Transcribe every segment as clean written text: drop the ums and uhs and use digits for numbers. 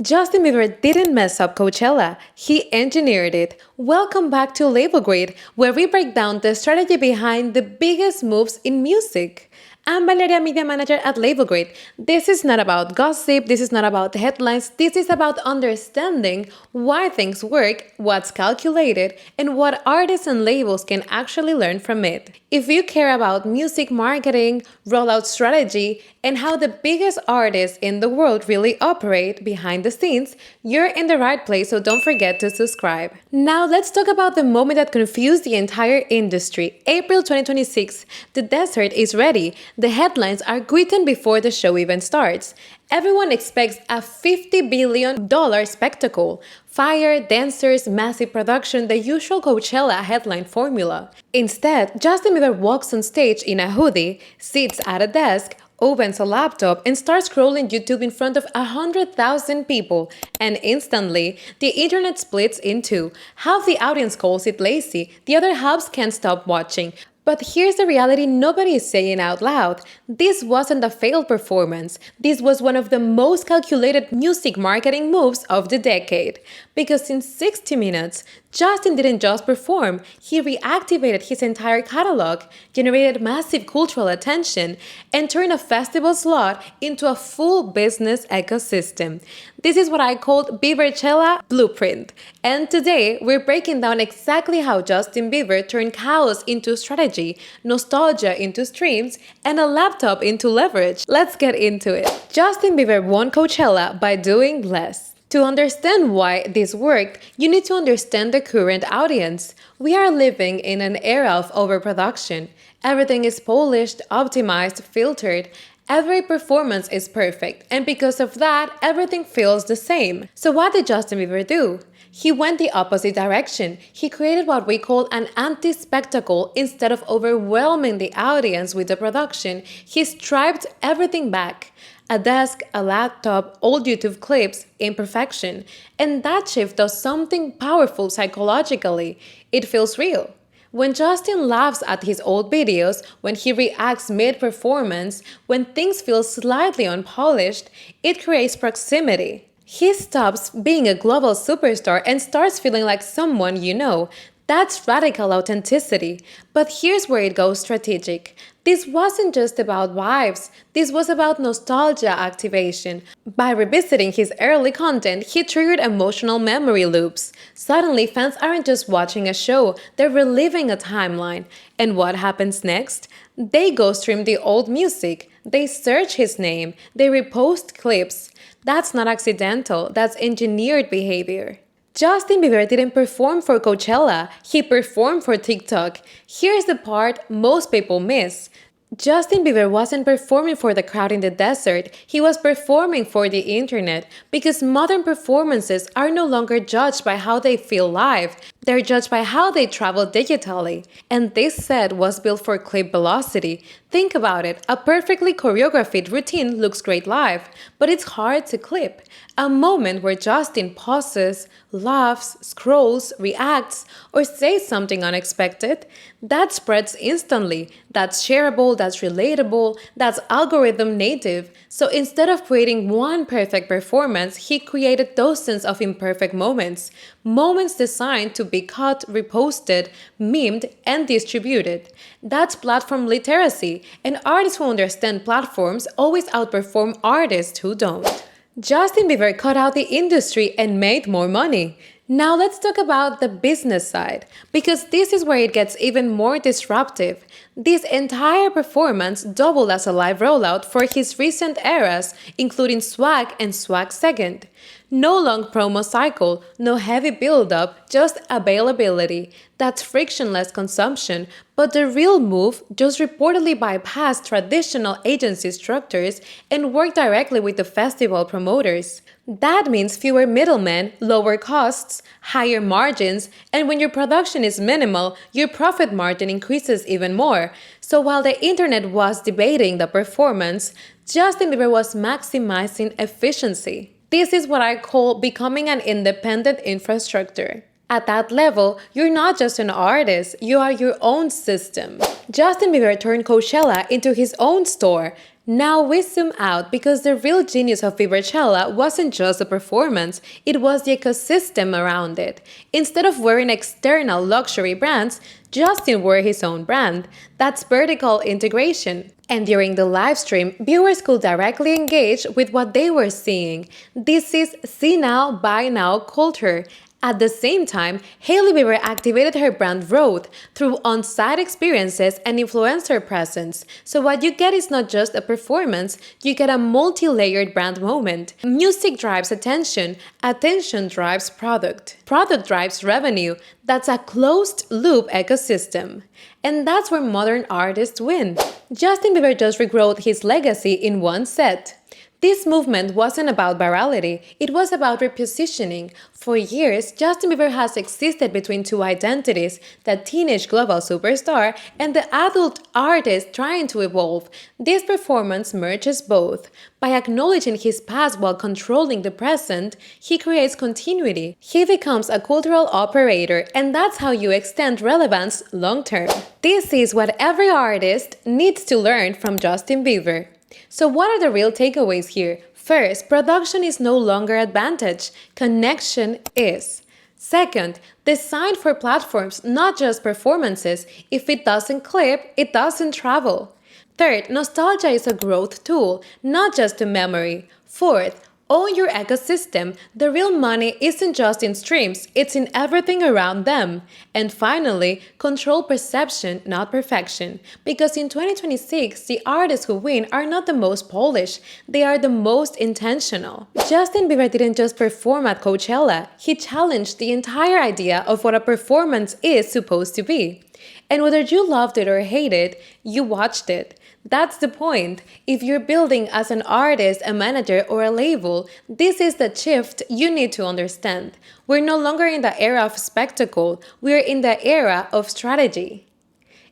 Justin Bieber didn't mess up Coachella, he engineered it. Welcome back to Label Grid, where we break down the strategy behind the biggest moves in music. I'm Valeria, Media Manager at Label Grid. This is not about gossip, this is not about headlines, this is about understanding why things work, what's calculated, and what artists and labels can actually learn from it. If you care about music marketing, rollout strategy, and how the biggest artists in the world really operate behind the scenes, you're in the right place, so don't forget to subscribe. Now let's talk about the moment that confused the entire industry. April 2026, the desert is ready. The headlines are written before the show even starts. Everyone expects a $50 billion spectacle. Fire, dancers, massive production, the usual Coachella headline formula. Instead, Justin Bieber walks on stage in a hoodie, sits at a desk, opens a laptop, and starts scrolling YouTube in front of 100,000 people. And instantly, the internet splits in two. Half the audience calls it lazy, the other half can't stop watching. But here's the reality nobody is saying out loud. This wasn't a failed performance. This was one of the most calculated music marketing moves of the decade. Because in 60 minutes, Justin didn't just perform, he reactivated his entire catalog, generated massive cultural attention, and turned a festival slot into a full business ecosystem. This is what I called Bieberchella blueprint. And today, we're breaking down exactly how Justin Bieber turned chaos into strategy, nostalgia into streams, and a laptop into leverage. Let's get into it. Justin Bieber won Coachella by doing less. To understand why this worked, you need to understand the current audience. We are living in an era of overproduction. Everything is polished, optimized, filtered. Every performance is perfect, and because of that, everything feels the same. So what did Justin Bieber do? He went the opposite direction. He created what we call an anti-spectacle. Instead of overwhelming the audience with the production, he stripped everything back. A desk, a laptop, old YouTube clips, imperfection. And that shift does something powerful psychologically. It feels real. When Justin laughs at his old videos, when he reacts mid-performance, when things feel slightly unpolished, it creates proximity. He stops being a global superstar and starts feeling like someone you know. That's radical authenticity. But here's where it goes strategic. This wasn't just about vibes, this was about nostalgia activation. By revisiting his early content, he triggered emotional memory loops. Suddenly, fans aren't just watching a show, they're reliving a timeline. And what happens next? They go stream the old music, they search his name, they repost clips. That's not accidental, that's engineered behavior. Justin Bieber didn't perform for Coachella, he performed for TikTok. Here's the part most people miss. Justin Bieber wasn't performing for the crowd in the desert, he was performing for the internet because modern performances are no longer judged by how they feel live, they're judged by how they travel digitally. And this set was built for clip velocity. Think about it, a perfectly choreographed routine looks great live, but it's hard to clip. A moment where Justin pauses, laughs, scrolls, reacts, or says something unexpected, that spreads instantly. That's shareable, that's relatable, that's algorithm native. So instead of creating one perfect performance, he created dozens of imperfect moments. Moments designed to be cut, reposted, memed, and distributed. That's platform literacy, and artists who understand platforms always outperform artists who don't. Justin Bieber cut out the industry and made more money. Now let's talk about the business side, because this is where it gets even more disruptive. This entire performance doubled as a live rollout for his recent eras, including Swag and Swag Second. No long promo cycle, no heavy build-up, just availability. That's frictionless consumption, but the real move just reportedly bypassed traditional agency structures and worked directly with the festival promoters. That means fewer middlemen, lower costs, higher margins, and when your production is minimal, your profit margin increases even more. So while the internet was debating the performance, Justin Bieber was maximizing efficiency. This is what I call becoming an independent infrastructure. At that level, you're not just an artist, you are your own system. Justin Bieber turned Coachella into his own store. Now we zoom out because the real genius of Bieberchella wasn't just the performance, it was the ecosystem around it. Instead of wearing external luxury brands, Justin wore his own brand. That's vertical integration. And during the live stream, viewers could directly engage with what they were seeing. This is see now, buy now culture. At the same time, Hailey Bieber activated her brand growth through on-site experiences and influencer presence. So what you get is not just a performance, you get a multi-layered brand moment. Music drives attention, attention drives product. Product drives revenue. That's a closed-loop ecosystem. And that's where modern artists win. Justin Bieber just regrowed his legacy in one set. This movement wasn't about virality, it was about repositioning. For years, Justin Bieber has existed between two identities, the teenage global superstar and the adult artist trying to evolve. This performance merges both. By acknowledging his past while controlling the present, he creates continuity. He becomes a cultural operator, and that's how you extend relevance long term. This is what every artist needs to learn from Justin Bieber. So what are the real takeaways here? First, production is no longer advantage, connection is. Second, design for platforms, not just performances. If it doesn't clip, it doesn't travel. Third, nostalgia is a growth tool, not just a memory. Fourth, own your ecosystem. The real money isn't just in streams, it's in everything around them. And finally, control perception, not perfection. Because in 2026, the artists who win are not the most polished, they are the most intentional. Justin Bieber didn't just perform at Coachella, he challenged the entire idea of what a performance is supposed to be. And whether you loved it or hated it, you watched it. That's the point. If you're building as an artist, a manager, or a label, this is the shift you need to understand. We're no longer in the era of spectacle, we're in the era of strategy.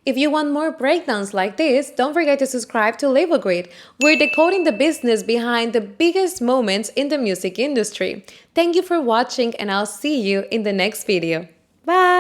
If you want more breakdowns like this, don't forget to subscribe to Label Grid. We're decoding the business behind the biggest moments in the music industry. Thank you for watching, and I'll see you in the next video. Bye!